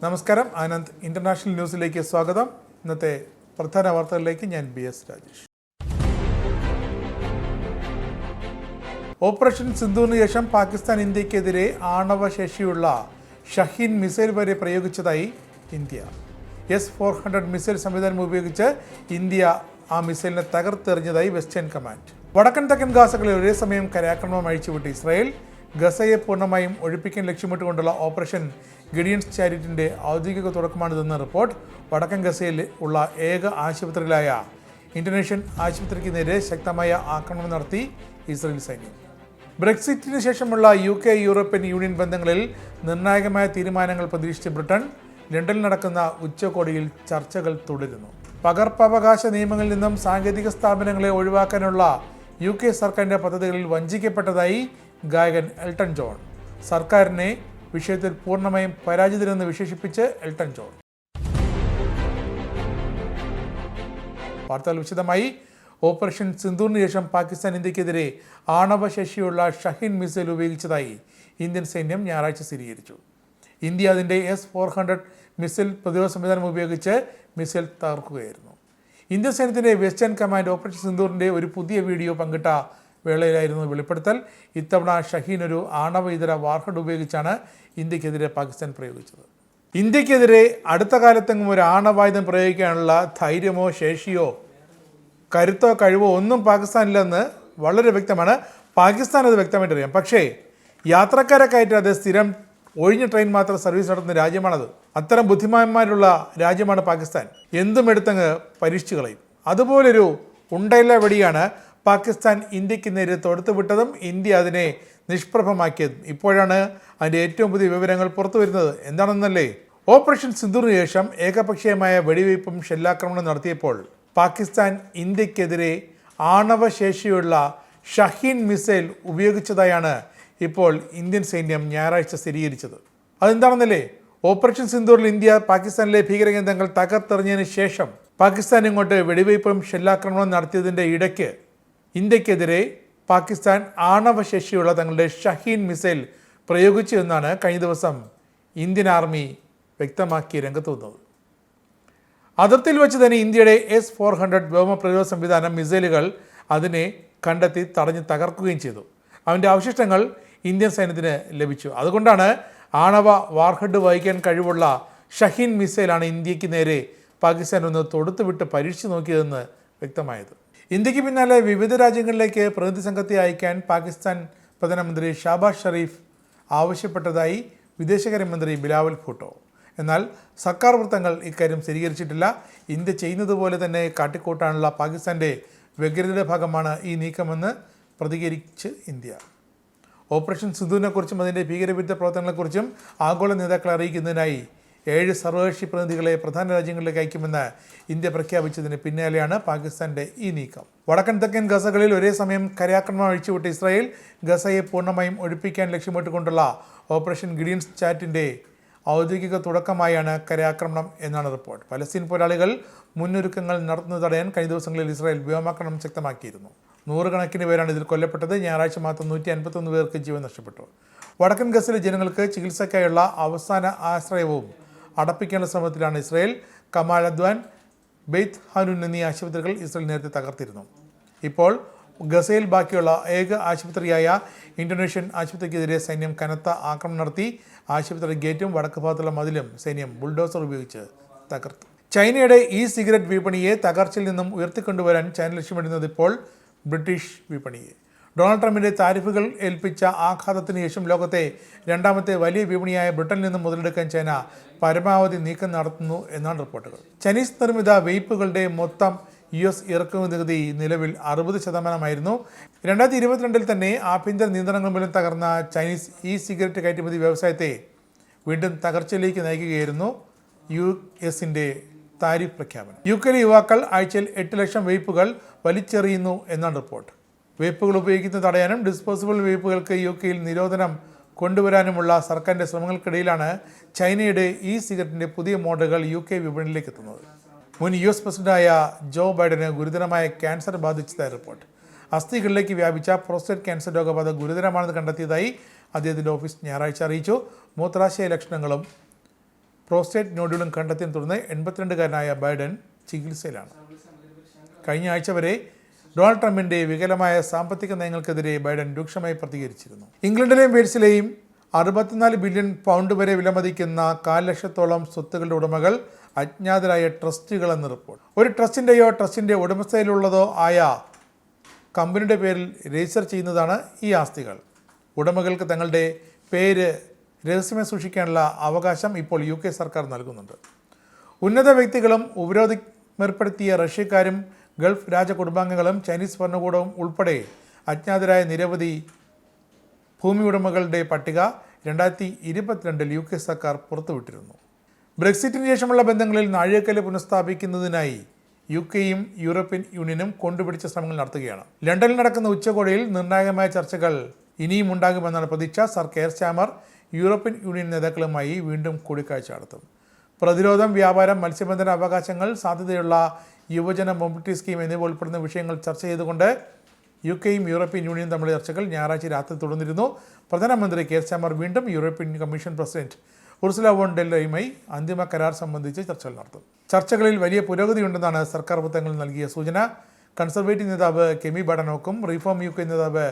നമസ്കാരം. ആനന്ദ് ഇന്റർനാഷണൽ ന്യൂസിലേക്ക് സ്വാഗതം. ഇന്നത്തെ പ്രധാന വാർത്തകളിലേക്ക് ഞാൻ BS രാജേഷ്. ഓപ്പറേഷൻ സിന്ദൂറിന് ശേഷം പാകിസ്ഥാൻ ഇന്ത്യക്കെതിരെ ആണവശേഷിയുള്ള ഷഹീൻ മിസൈൽ വരെ പ്രയോഗിച്ചതായി ഇന്ത്യ. S-400 മിസൈൽ സംവിധാനം ഉപയോഗിച്ച് ഇന്ത്യ ആ മിസൈലിനെ തകർത്തെറിഞ്ഞതായി വെസ്റ്റേൺ കമാൻഡ്. വടക്കൻ തെക്കൻ ഗാസകളിൽ ഒരേ സമയം കരാക്രമണം അഴിച്ചുവിട്ട് ഇസ്രായേൽ. ഗസയെ പൂർണ്ണമായും ഒഴിപ്പിക്കാൻ ലക്ഷ്യമിട്ടുകൊണ്ടുള്ള ഓപ്പറേഷൻ ഗിഡിയൻസ് ചാരിറ്റിൻ്റെ ഔദ്യോഗിക തുടക്കമാണിതെന്ന് റിപ്പോർട്ട്. വടക്കൻ ഗസയിൽ ഉള്ള ഏക ആശുപത്രിയിലായ ഇന്തോനേഷ്യൻ ആശുപത്രിക്ക് നേരെ ശക്തമായ ആക്രമണം നടത്തി ഇസ്രായേൽ സൈന്യം. ബ്രെക്സിറ്റിന് ശേഷമുള്ള UK യൂറോപ്യൻ യൂണിയൻ ബന്ധങ്ങളിൽ നിർണായകമായ തീരുമാനങ്ങൾ പ്രതീക്ഷിച്ച് ബ്രിട്ടൻ. ലണ്ടനിൽ നടക്കുന്ന ഉച്ചകോടിയിൽ ചർച്ചകൾ തുടരുന്നു. പകർപ്പവകാശ നിയമങ്ങളിൽ നിന്നും സാങ്കേതിക സ്ഥാപനങ്ങളെ ഒഴിവാക്കാനുള്ള UK സർക്കാരിൻ്റെ പദ്ധതികളിൽ വഞ്ചിക്കപ്പെട്ടതായി ഗായകൻ എൽട്ടൺ ജോൺ. സർക്കാരിനെ വിഷയത്തിൽ പൂർണ്ണമായും പരാജിതരെന്ന് വിശേഷിപ്പിച്ച് എൽട്ടൺ ജോൺ. വാർത്തകൾ വിശദമായി. ഓപ്പറേഷൻ സിന്ദൂറിന് ശേഷം പാകിസ്ഥാൻ ഇന്ത്യക്കെതിരെ ആണവശേഷിയുള്ള ഷഹീൻ മിസൈൽ ഉപയോഗിച്ചതായി ഇന്ത്യൻ സൈന്യം ഞായറാഴ്ച സ്ഥിരീകരിച്ചു. ഇന്ത്യ അതിൻ്റെ S-400 മിസൈൽ പ്രതിരോധ സംവിധാനം ഉപയോഗിച്ച് മിസൈൽ തകർക്കുകയായിരുന്നു. ഇന്ത്യൻ സൈന്യത്തിൻ്റെ വെസ്റ്റേൺ കമാൻഡ് ഓപ്പറേഷൻ സിന്ദൂറിൻ്റെ ഒരു പുതിയ വീഡിയോ പങ്കിട്ട വേളയിലായിരുന്നു വെളിപ്പെടുത്തൽ. ഇത്തവണ ഷഹീൻ ഒരു ആണവ ഇതര വാർഹെഡ് ഉപയോഗിച്ചാണ് ഇന്ത്യക്കെതിരെ പാകിസ്ഥാൻ പ്രയോഗിച്ചത്. ഇന്ത്യക്കെതിരെ അടുത്ത കാലത്തെങ്ങും ഒരു ആണവായുധം പ്രയോഗിക്കാനുള്ള ധൈര്യമോ ശേഷിയോ കരുത്തോ കഴിവോ ഒന്നും പാകിസ്ഥാനില്ലെന്ന് വളരെ വ്യക്തമാണ്. പാകിസ്ഥാൻ അത് വ്യക്തമായിട്ട് അറിയാം. പക്ഷേ യാത്രക്കാരെ കയറ്റാതെ സ്ഥിരം ഒഴിഞ്ഞ ട്രെയിൻ മാത്രം സർവീസ് നടത്തുന്ന രാജ്യമാണത്. അത്തരം ബുദ്ധിമാന്മാരുള്ള രാജ്യമാണ് പാകിസ്ഥാൻ. എന്തും എടുത്തങ്ങ് പരീക്ഷിച്ചു കളയും. അതുപോലൊരു ഉണ്ടയില്ല വെടിയാണ് പാകിസ്ഥാൻ ഇന്ത്യക്ക് നേരെ തൊടുത്തുവിട്ടതും ഇന്ത്യ അതിനെ നിഷ്പ്രഭമാക്കിയതും. ഇപ്പോഴാണ് അതിൻ്റെ ഏറ്റവും പുതിയ വിവരങ്ങൾ പുറത്തു വരുന്നത്. എന്താണെന്നല്ലേ, ഓപ്പറേഷൻ സിന്ദൂറിന് ശേഷം ഏകപക്ഷീയമായ വെടിവയ്പും ഷെല്ലാക്രമണം നടത്തിയപ്പോൾ പാകിസ്ഥാൻ ഇന്ത്യക്കെതിരെ ആണവശേഷിയുള്ള ഷഹീൻ മിസൈൽ ഉപയോഗിച്ചതായാണ് ഇപ്പോൾ ഇന്ത്യൻ സൈന്യം ഞായറാഴ്ച സ്ഥിരീകരിച്ചത്. അതെന്താണെന്നല്ലേ, ഓപ്പറേഷൻ സിന്ദൂറിൽ ഇന്ത്യ പാകിസ്ഥാനിലെ ഭീകരകേന്ദ്രങ്ങൾ തകർത്തെറിഞ്ഞതിന് ശേഷം പാകിസ്ഥാൻ ഇങ്ങോട്ട് വെടിവയ്പും ഷെല്ലാക്രമണം നടത്തിയതിൻ്റെ ഇടയ്ക്ക് ഇന്ത്യക്കെതിരെ പാകിസ്ഥാൻ ആണവശേഷിയുള്ള തങ്ങളുടെ ഷഹീൻ മിസൈൽ പ്രയോഗിച്ചു എന്നാണ് കഴിഞ്ഞ ദിവസം ഇന്ത്യൻ ആർമി വ്യക്തമാക്കി രംഗത്ത് വന്നത്. അതിർത്തിയിൽ വെച്ച് തന്നെ ഇന്ത്യയുടെ S-400 വ്യോമ പ്രതിരോധ സംവിധാനം മിസൈലുകൾ അതിനെ കണ്ടെത്തി തടഞ്ഞ് തകർക്കുകയും ചെയ്തു. അതിൻ്റെ അവശിഷ്ടങ്ങൾ ഇന്ത്യൻ സൈന്യത്തിന് ലഭിച്ചു. അതുകൊണ്ടാണ് ആണവ വാർഹെഡ് വഹിക്കാൻ കഴിവുള്ള ഷഹീൻ മിസൈലാണ് ഇന്ത്യക്ക് നേരെ പാകിസ്ഥാൻ ഒന്ന് തൊടുത്തുവിട്ട് പരീക്ഷിച്ച് നോക്കിയതെന്ന് വ്യക്തമായത്. ഇന്ത്യക്ക് പിന്നാലെ വിവിധ രാജ്യങ്ങളിലേക്ക് പ്രതിനിധി സംഘത്തെ അയക്കാൻ പാകിസ്ഥാൻ പ്രധാനമന്ത്രി ഷഹബാസ് ഷെരീഫ് ആവശ്യപ്പെട്ടതായി വിദേശകാര്യമന്ത്രി ബിലാവൽ ഭൂട്ടോ. എന്നാൽ സർക്കാർ വൃത്തങ്ങൾ ഇക്കാര്യം സ്ഥിരീകരിച്ചിട്ടില്ല. ഇന്ത്യ ചെയ്യുന്നത് പോലെ തന്നെ കാട്ടിക്കൂട്ടാനുള്ള പാകിസ്ഥാൻ്റെ വ്യഗ്രതയുടെ ഭാഗമാണ് ഈ നീക്കമെന്ന് പ്രതികരിച്ച് ഇന്ത്യ. ഓപ്പറേഷൻ സിന്ദൂറിനെക്കുറിച്ചും അതിൻ്റെ ഭീകരവിരുദ്ധ പ്രവർത്തനങ്ങളെക്കുറിച്ചും ആഗോള നേതാക്കളെ അറിയിക്കുന്നതിനായി 7 സർവകക്ഷി പ്രതിനിധികളെ പ്രധാന രാജ്യങ്ങളിലേക്ക് അയക്കുമെന്ന് ഇന്ത്യ പ്രഖ്യാപിച്ചതിന് പിന്നാലെയാണ് പാകിസ്ഥാൻ്റെ ഈ നീക്കം. വടക്കൻ തെക്കൻ ഗസകളിൽ ഒരേ സമയം കരാക്രമണം അഴിച്ചുവിട്ട ഇസ്രായേൽ ഗസയെ പൂർണ്ണമായും ഒഴിപ്പിക്കാൻ ലക്ഷ്യമിട്ടുകൊണ്ടുള്ള ഓപ്പറേഷൻ ഗിഡിയൻസ് ചാറ്റിൻ്റെ ഔദ്യോഗിക തുടക്കമായാണ് കരാക്രമണം എന്നാണ് റിപ്പോർട്ട്. പലസ്തീൻ പോരാളികൾ മുന്നൊരുക്കങ്ങൾ നടത്തുന്നത് തടയാൻ കഴിഞ്ഞ ദിവസങ്ങളിൽ ഇസ്രായേൽ വ്യോമാക്രമണം ശക്തമാക്കിയിരുന്നു. 100 കണക്കിന് പേരാണ് ഇതിൽ കൊല്ലപ്പെട്ടത്. ഞായറാഴ്ച മാത്രം 151 പേർക്ക് ജീവൻ നഷ്ടപ്പെട്ടു. വടക്കൻ ഗസയിലെ ജനങ്ങൾക്ക് ചികിത്സയ്ക്കായുള്ള അവസാന ആശ്രയവും അടപ്പിക്കാനുള്ള ശ്രമത്തിലാണ് ഇസ്രായേൽ. കമാൽ അദ്വാൻ, ബെയ്ത്ത് ഹാനൂൻ എന്നീ ആശുപത്രികൾ ഇസ്രായേൽ നേരത്തെ തകർത്തിരുന്നു. ഇപ്പോൾ ഗസയിൽ ബാക്കിയുള്ള ഏക ആശുപത്രിയായ ഇന്തോനേഷ്യൻ ആശുപത്രിക്കെതിരെ സൈന്യം കനത്ത ആക്രമണം നടത്തി. ആശുപത്രി ഗേറ്റും വടക്ക് ഭാഗത്തുള്ള മതിലും സൈന്യം ബുൾഡോസർ ഉപയോഗിച്ച് തകർത്തു. ചൈനയുടെ സിഗരറ്റ് വിപണിയെ തകർച്ചയിൽ നിന്നും ഉയർത്തിക്കൊണ്ടുവരാൻ ചൈന ലക്ഷ്യമിടുന്നത് ഇപ്പോൾ ബ്രിട്ടീഷ് വിപണിയെ. ഡൊണാൾഡ് ട്രംപിൻ്റെ താരിഫുകൾ ഏൽപ്പിച്ച ആഘാതത്തിന് ശേഷം ലോകത്തെ രണ്ടാമത്തെ വലിയ വിപണിയായ ബ്രിട്ടനിൽ നിന്നും മുതലെടുക്കാൻ ചൈന പരമാവധി നീക്കം നടത്തുന്നു എന്നാണ് റിപ്പോർട്ടുകൾ. ചൈനീസ് നിർമ്മിത വെയ്പ്പുകളുടെ മൊത്തം US ഇറക്കുമതി നികുതി നിലവിൽ 60%. 2022 തന്നെ ആഭ്യന്തര നിയന്ത്രണങ്ങൾ മൂലം തകർന്ന ചൈനീസ് സിഗരറ്റ് കയറ്റുമതി വ്യവസായത്തെ വീണ്ടും തകർച്ചയിലേക്ക് നയിക്കുകയായിരുന്നു US-ന്റെ താരിഫ് പ്രഖ്യാപനം. UK യുവാക്കൾ ആഴ്ചയിൽ 8 ലക്ഷം വെയ്പ്പുകൾ വലിച്ചെറിയുന്നു എന്നാണ് റിപ്പോർട്ട്. വെയ്പ്പുകൾ ഉപയോഗിക്കുന്നത് തടയാനും ഡിസ്പോസിബിൾ വെയ്പ്പുകൾക്ക് UK-യിൽ നിരോധനം കൊണ്ടുവരാനുമുള്ള സർക്കാരിൻ്റെ ശ്രമങ്ങൾക്കിടയിലാണ് ചൈനയുടെ സിഗരറ്റിൻ്റെ പുതിയ മോഡലുകൾ UK വിപണിയിലേക്ക് എത്തുന്നത്. മുൻ US പ്രസിഡന്റായ ജോ ബൈഡന് ഗുരുതരമായ ക്യാൻസർ ബാധിച്ചതായി റിപ്പോർട്ട്. അസ്ഥികളിലേക്ക് വ്യാപിച്ച പ്രോസ്റ്റേറ്റ് ക്യാൻസർ രോഗബാധ ഗുരുതരമാണെന്ന് കണ്ടെത്തിയതായി അദ്ദേഹത്തിൻ്റെ ഓഫീസ് ഞായറാഴ്ച അറിയിച്ചു. മൂത്രാശയ ലക്ഷണങ്ങളും പ്രോസ്റ്റേറ്റ് നോഡ്യൂളും കണ്ടെത്തിയതിനെ തുടർന്ന് 82-കാരനായ ബൈഡൻ ചികിത്സയിലാണ്. കഴിഞ്ഞ ആഴ്ച വരെ ഡൊണാൾഡ് ട്രംപിന്റെ വികലമായ സാമ്പത്തിക നയങ്ങൾക്കെതിരെ ബൈഡൻ രൂക്ഷമായി പ്രതികരിച്ചിരുന്നു. ഇംഗ്ലണ്ടിലെയും വെയിൽസിലെയും 64 ബില്യൺ പൗണ്ട് വരെ വിലമതിക്കുന്ന 4 ലക്ഷത്തോളം സ്വത്തുക്കളുടെ ഉടമകൾ അജ്ഞാതരായ ട്രസ്റ്റുകളെന്ന് റിപ്പോർട്ട്. ഒരു ട്രസ്റ്റിൻ്റെയോ ട്രസ്റ്റിൻ്റെ ഉടമസ്ഥയിലുള്ളതോ ആയ കമ്പനിയുടെ പേരിൽ രജിസ്റ്റർ ചെയ്യുന്നതാണ് ഈ ആസ്തികൾ. ഉടമകൾക്ക് തങ്ങളുടെ പേര് രഹസ്യമായി സൂക്ഷിക്കാനുള്ള അവകാശം ഇപ്പോൾ UK സർക്കാർ നൽകുന്നുണ്ട്. ഉന്നത വ്യക്തികളും ഉപരോധമേർപ്പെടുത്തിയ റഷ്യക്കാരും ഗൾഫ് രാജകുടുംബാംഗങ്ങളും ചൈനീസ് ഭരണകൂടവും ഉൾപ്പെടെ അജ്ഞാതരായ നിരവധി ഭൂമി ഉടമകളുടെ പട്ടിക 2022 UK സർക്കാർ പുറത്തുവിട്ടിരുന്നു. ബ്രെക്സിറ്റിന് ശേഷമുള്ള ബന്ധങ്ങളിൽ നാഴികക്കല്ല് പുനഃസ്ഥാപിക്കുന്നതിനായി UKയും യൂറോപ്യൻ യൂണിയനും കൊണ്ടുപിടിച്ച ശ്രമങ്ങൾ നടത്തുകയാണ്. ലണ്ടനിൽ നടക്കുന്ന ഉച്ചകോടിയിൽ നിർണായകമായ ചർച്ചകൾ ഇനിയും ഉണ്ടാകുമെന്നാണ് പ്രതീക്ഷ. Sir care Starmer European union നേതാക്കളുമായി വീണ്ടും കൂടിക്കാഴ്ച നടത്തും. പ്രതിരോധം, വ്യാപാരം, മത്സ്യബന്ധന അവകാശങ്ങൾ, സാധ്യതയുള്ള യുവജന മൊബിലിറ്റി സ്കീം എന്നിവ ഉൾപ്പെടുന്ന വിഷയങ്ങൾ ചർച്ച ചെയ്തുകൊണ്ട് UKയും യൂറോപ്യൻ യൂണിയനും തമ്മിലുള്ള ചർച്ചകൾ ഞായറാഴ്ച രാത്രി തുടർന്നിരുന്നു. പ്രധാനമന്ത്രി കെയർ സ്റ്റാമർ വീണ്ടും European commission president Ursula von der ലെയനുമായി അന്തിമ കരാർ സംബന്ധിച്ച് ചർച്ചകൾ നടത്തും. ചർച്ചകളിൽ വലിയ പുരോഗതിയുണ്ടെന്നാണ് സർക്കാർ വൃത്തങ്ങൾ നൽകിയ സൂചന. കൺസർവേറ്റീവ് നേതാവ് കെമി ബഡനോക്കും റീഫോം UK നേതാവ്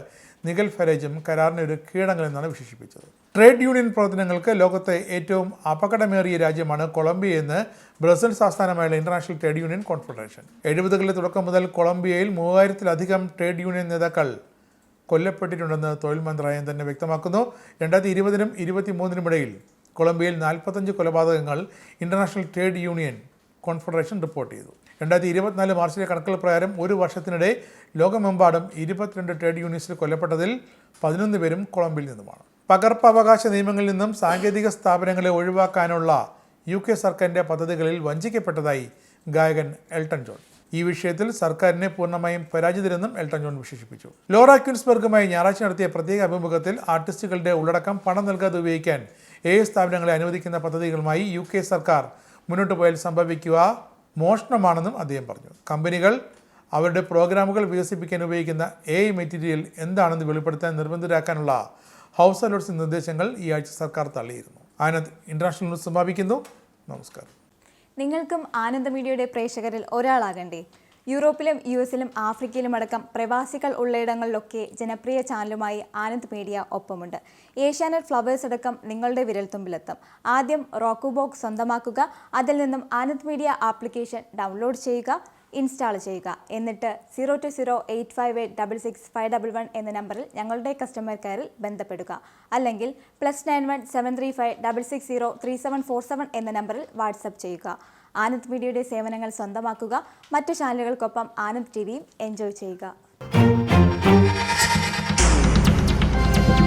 നിഗൽ ഫരേജും കരാറിനെ ഒരു കീഴടങ്ങലെന്നാണ് വിശേഷിപ്പിച്ചത്. ട്രേഡ് യൂണിയൻ പ്രവർത്തനങ്ങൾക്ക് ലോകത്തെ ഏറ്റവും അപകടമേറിയ രാജ്യമാണ് കൊളംബിയയെന്ന് ബ്രസൽസ് ആസ്ഥാനമായുള്ള ഇന്റർനാഷണൽ ട്രേഡ് യൂണിയൻ കോൺഫെഡറേഷൻ. 70കളുടെ തുടക്കം മുതൽ കൊളംബിയയിൽ 3000-ലധികം ട്രേഡ് യൂണിയൻ നേതാക്കൾ കൊല്ലപ്പെട്ടിട്ടുണ്ടെന്ന് തൊഴിൽ മന്ത്രാലയം തന്നെ വ്യക്തമാക്കുന്നു. 2020-നും 2023-നും ഇടയിൽ കൊളംബിയയിൽ 45 കൊലപാതകങ്ങൾ international trade union confederation report ചെയ്തു. 2024 മാർച്ചിലെ കണക്കുകൾ പ്രകാരം ഒരു വർഷത്തിനിടെ ലോകമെമ്പാടും 22 ട്രേഡ് യൂണിയൻസിൽ കൊല്ലപ്പെട്ടതിൽ 11 പേരും കൊളംബിയയിൽ നിന്നുമാണ്. പകർപ്പവകാശ നിയമങ്ങളിൽ നിന്നും സാങ്കേതിക സ്ഥാപനങ്ങളെ ഒഴിവാക്കാനുള്ള UK സർക്കാരിൻ്റെ പദ്ധതികളിൽ വഞ്ചിക്കപ്പെട്ടതായി ഗായകൻ എൽട്ടൺ ജോൺ. ഈ വിഷയത്തിൽ സർക്കാരിനെ പൂർണ്ണമായും പരാജിതരെന്നും എൽട്ടൺ ജോൺ വിശേഷിപ്പിച്ചു. ലോറ ക്യൂൻസ്ബർഗുമായി ഞായറാഴ്ച നടത്തിയ പ്രത്യേക അഭിമുഖത്തിൽ ആർട്ടിസ്റ്റുകളുടെ ഉള്ളടക്കം പണം നൽകാതെ ഉപയോഗിക്കാൻ സ്ഥാപനങ്ങളെ അനുവദിക്കുന്ന പദ്ധതികളുമായി UK സർക്കാർ മുന്നോട്ട് പോയാൽ സംഭവിക്കുക മോഷണമാണെന്നും അദ്ദേഹം പറഞ്ഞു. കമ്പനികൾ അവരുടെ പ്രോഗ്രാമുകൾ വികസിപ്പിക്കാൻ ഉപയോഗിക്കുന്ന മെറ്റീരിയൽ എന്താണെന്ന് വെളിപ്പെടുത്താൻ നിർബന്ധിതരാക്കാനുള്ള ഹൗസ് ഓഫ് ലോർഡ്സ് നിർദ്ദേശങ്ങൾ ഈ ആഴ്ച സർക്കാർ തള്ളിയിരുന്നു. ആനന്ദ് ഇന്റർനാഷണൽ ന്യൂസ് സമാപിക്കുന്നു. നമസ്കാരം. നിങ്ങൾക്കും ആനന്ദ് മീഡിയയുടെ പ്രേക്ഷകരിൽ ഒരാളാകണ്ടേ? യൂറോപ്പിലും US-ലും ആഫ്രിക്കയിലും അടക്കം പ്രവാസികൾ ഉള്ളയിടങ്ങളിലൊക്കെ ജനപ്രിയ ചാനലുമായി ആനന്ദ് മീഡിയ ഒപ്പമുണ്ട്. ഏഷ്യാനെറ്റ് ഫ്ലവേഴ്സ് അടക്കം നിങ്ങളുടെ വിരൽത്തുമ്പിലെത്തും. ആദ്യം റോക്കു ബോക്സ് സ്വന്തമാക്കുക. അതിൽ നിന്നും ആനന്ദ് മീഡിയ ആപ്ലിക്കേഷൻ ഡൗൺലോഡ് ചെയ്യുക, ഇൻസ്റ്റാൾ ചെയ്യുക. എന്നിട്ട് 02085866511 എന്ന നമ്പറിൽ ഞങ്ങളുടെ കസ്റ്റമർ കെയറിൽ ബന്ധപ്പെടുക. അല്ലെങ്കിൽ +91 735 660 3747 എന്ന നമ്പറിൽ വാട്സപ്പ് ചെയ്യുക. ആനന്ദ് മീഡിയയുടെ സേവനങ്ങൾ സ്വന്തമാക്കുക. മറ്റു ചാനലുകൾക്കൊപ്പം ആനന്ദ് TVയും എൻജോയ് ചെയ്യുക.